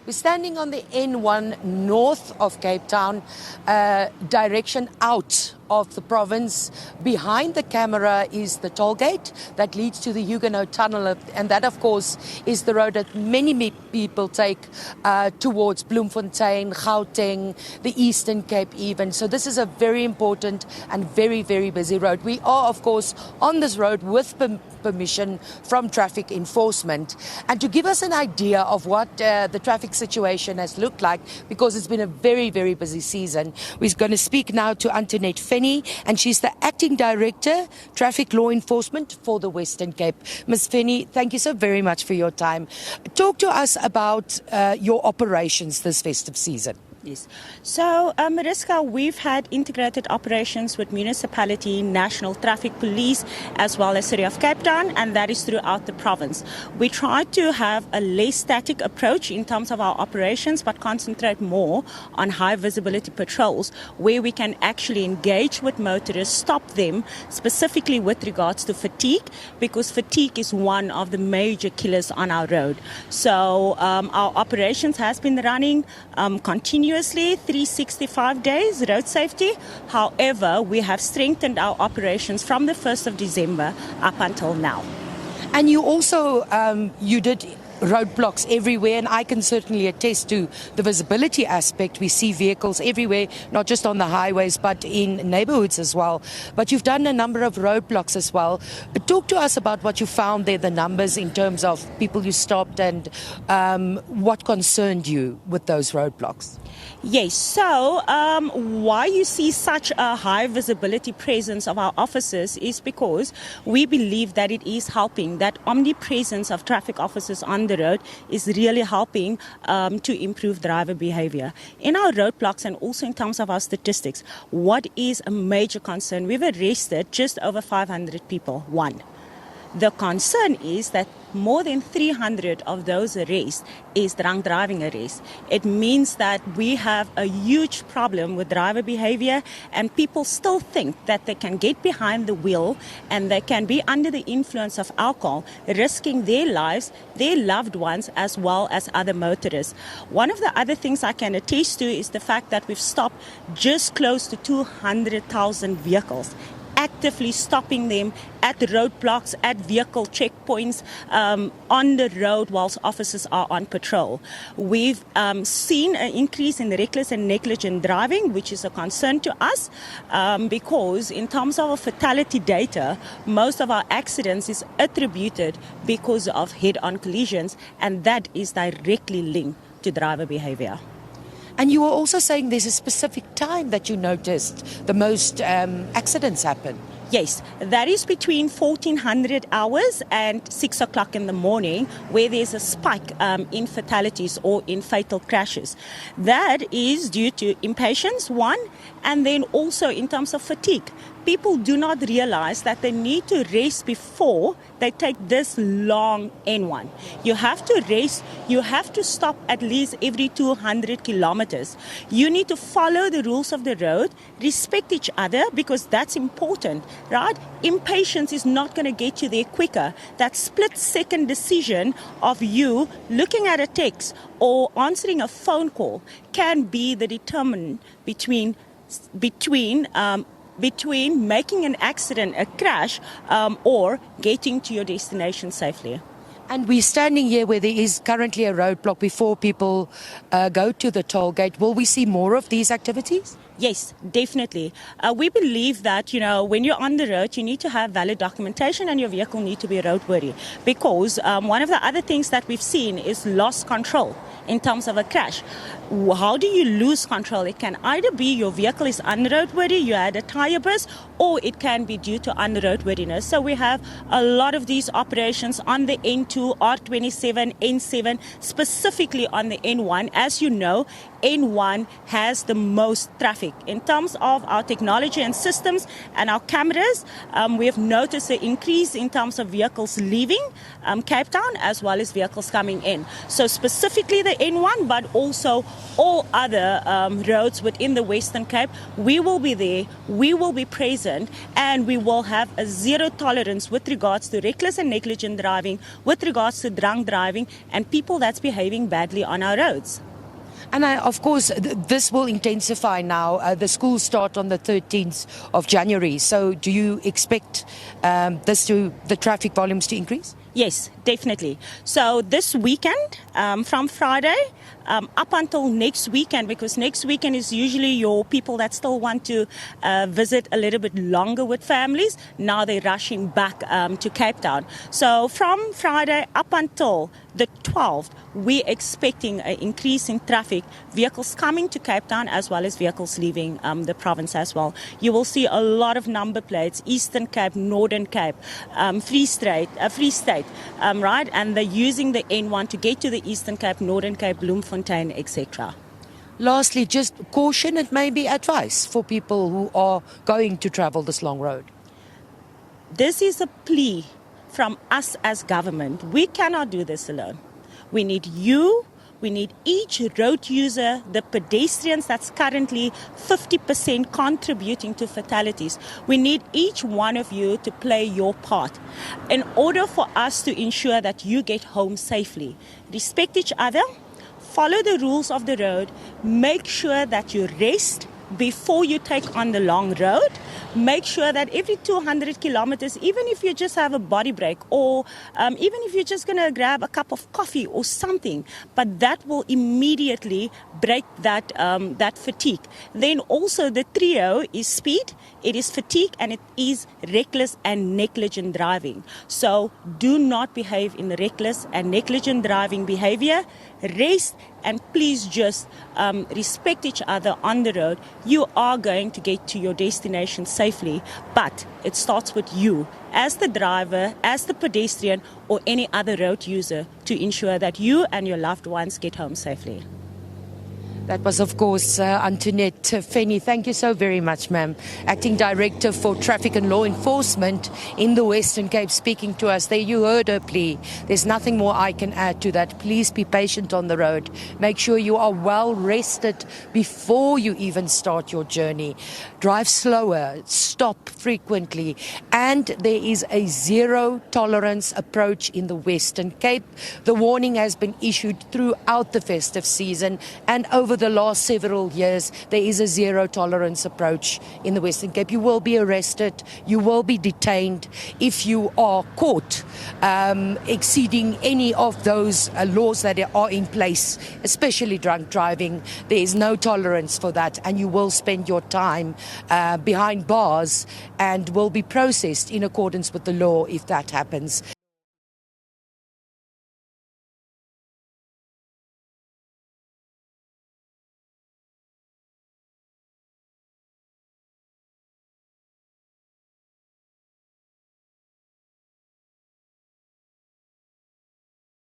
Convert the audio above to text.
We're standing on the N1 north of Cape Town, direction out of the province. Behind the camera is the toll gate that leads to the Huguenot Tunnel, and that, of course, is the road that many people take towards Bloemfontein, Gauteng, the Eastern Cape even. So this is a very important and very, very busy road. We are, of course, on this road with permission from traffic enforcement. And to give us an idea of what the traffic situation has looked like, because it's been a very, very busy season, we're going to speak now to Antoinette Fenny, and she's the Acting Director, Traffic Law Enforcement for the Western Cape. Ms. Fenny, thank you so very much for your time. Talk to us about your operations this festive season. Yes. So, Mariska, we've had integrated operations with municipality, national traffic police, as well as City of Cape Town, and that is throughout the province. We try to have a less static approach in terms of our operations, but concentrate more on high visibility patrols, where we can actually engage with motorists, stop them, specifically with regards to fatigue, because fatigue is one of the major killers on our road. So, our operations has been running continuously, 365 days, road safety. However, we have strengthened our operations from the 1st of December up until now. And you also, you did roadblocks everywhere, and I can certainly attest to the visibility aspect. We see vehicles everywhere, not just on the highways, but in neighborhoods as well. But you've done a number of roadblocks as well. Talk to us about what you found there, the numbers in terms of people you stopped, and what concerned you with those roadblocks. Yes, so why you see such a high visibility presence of our officers is because we believe that it is helping, that omnipresence of traffic officers on the road is really helping to improve driver behavior. In our roadblocks and also in terms of our statistics, what is a major concern? We've arrested just over 500 people, one. The concern is that more than 300 of those arrests is drunk driving arrests. It means that we have a huge problem with driver behavior, and people still think that they can get behind the wheel and they can be under the influence of alcohol, risking their lives, their loved ones, as well as other motorists. One of the other things I can attest to is the fact that we've stopped just close to 200,000 vehicles, actively stopping them at roadblocks, at vehicle checkpoints, on the road whilst officers are on patrol. We've seen an increase in reckless and negligent driving, which is a concern to us, because in terms of our fatality data, most of our accidents is attributed because of head-on collisions, and that is directly linked to driver behavior. And you were also saying there's a specific time that you noticed the most accidents happen. Yes, that is between 1400 hours and 6 o'clock in the morning, where there's a spike in fatalities or in fatal crashes. That is due to impatience, one, and then also in terms of fatigue. People do not realize that they need to rest before they take this long N1. You have to rest, you have to stop at least every 200 kilometers. You need to follow the rules of the road, respect each other, because that's important, right? Impatience is not going to get you there quicker. That split-second decision of you looking at a text or answering a phone call can be the determinant between making an accident, a crash, or getting to your destination safely. And we're standing here where there is currently a roadblock before people go to the toll gate. Will we see more of these activities? Yes, definitely. We believe that, when you're on the road, you need to have valid documentation and your vehicle need to be roadworthy. Because one of the other things that we've seen is lost control in terms of a crash. How do you lose control? It can either be your vehicle is unroadworthy, you had a tire burst, or it can be due to unroadworthiness. So we have a lot of these operations on the N2, R27, N7, specifically on the N1. As you know, N1 has the most traffic traffic. In terms of our technology and systems and our cameras, we have noticed an increase in terms of vehicles leaving Cape Town as well as vehicles coming in. So specifically the N1, but also all other roads within the Western Cape, we will be there, we will be present, and we will have a zero tolerance with regards to reckless and negligent driving, with regards to drunk driving, and people that's behaving badly on our roads. And of course, this will intensify now. The schools start on the 13th of January. So do you expect the traffic volumes to increase? Yes, definitely. So this weekend, from Friday up until next weekend, because next weekend is usually your people that still want to visit a little bit longer with families. Now they're rushing back to Cape Town. So from Friday up until the 12th, we're expecting an increase in traffic, vehicles coming to Cape Town as well as vehicles leaving the province as well. You will see a lot of number plates, Eastern Cape, Northern Cape, Free State, right? And they're using the N1 to get to the Eastern Cape, Northern Cape, Bloemfontein, etc. Lastly, just caution and maybe advice for people who are going to travel this long road. This is a plea from us as government. We cannot do this alone. We need you. We need each road user, the pedestrians that's currently 50% contributing to fatalities. We need each one of you to play your part in order for us to ensure that you get home safely. Respect each other, follow the rules of the road, make sure that you rest before you take on the long road. Make sure that every 200 kilometers, even if you just have a body break or even if you're just going to grab a cup of coffee or something, but that will immediately break that fatigue. Then also the trio is speed, it is fatigue, and it is reckless and negligent driving. So do not behave in the reckless and negligent driving behavior. Rest, and please just respect each other on the road. You are going to get to your destination safely, but it starts with you as the driver, as the pedestrian, or any other road user to ensure that you and your loved ones get home safely. That was, of course, Antoinette Fenny. Thank you so very much, ma'am. Acting Director for Traffic and Law Enforcement in the Western Cape, speaking to us there. You heard her plea. There's nothing more I can add to that. Please be patient on the road. Make sure you are well rested before you even start your journey. Drive slower, stop frequently, and there is a zero tolerance approach in the Western Cape. The warning has been issued throughout the festive season, and over the last several years, there is a zero tolerance approach in the Western Cape. You will be arrested, you will be detained if you are caught exceeding any of those laws that are in place, especially drunk driving. There is no tolerance for that, and you will spend your time behind bars and will be processed in accordance with the law if that happens.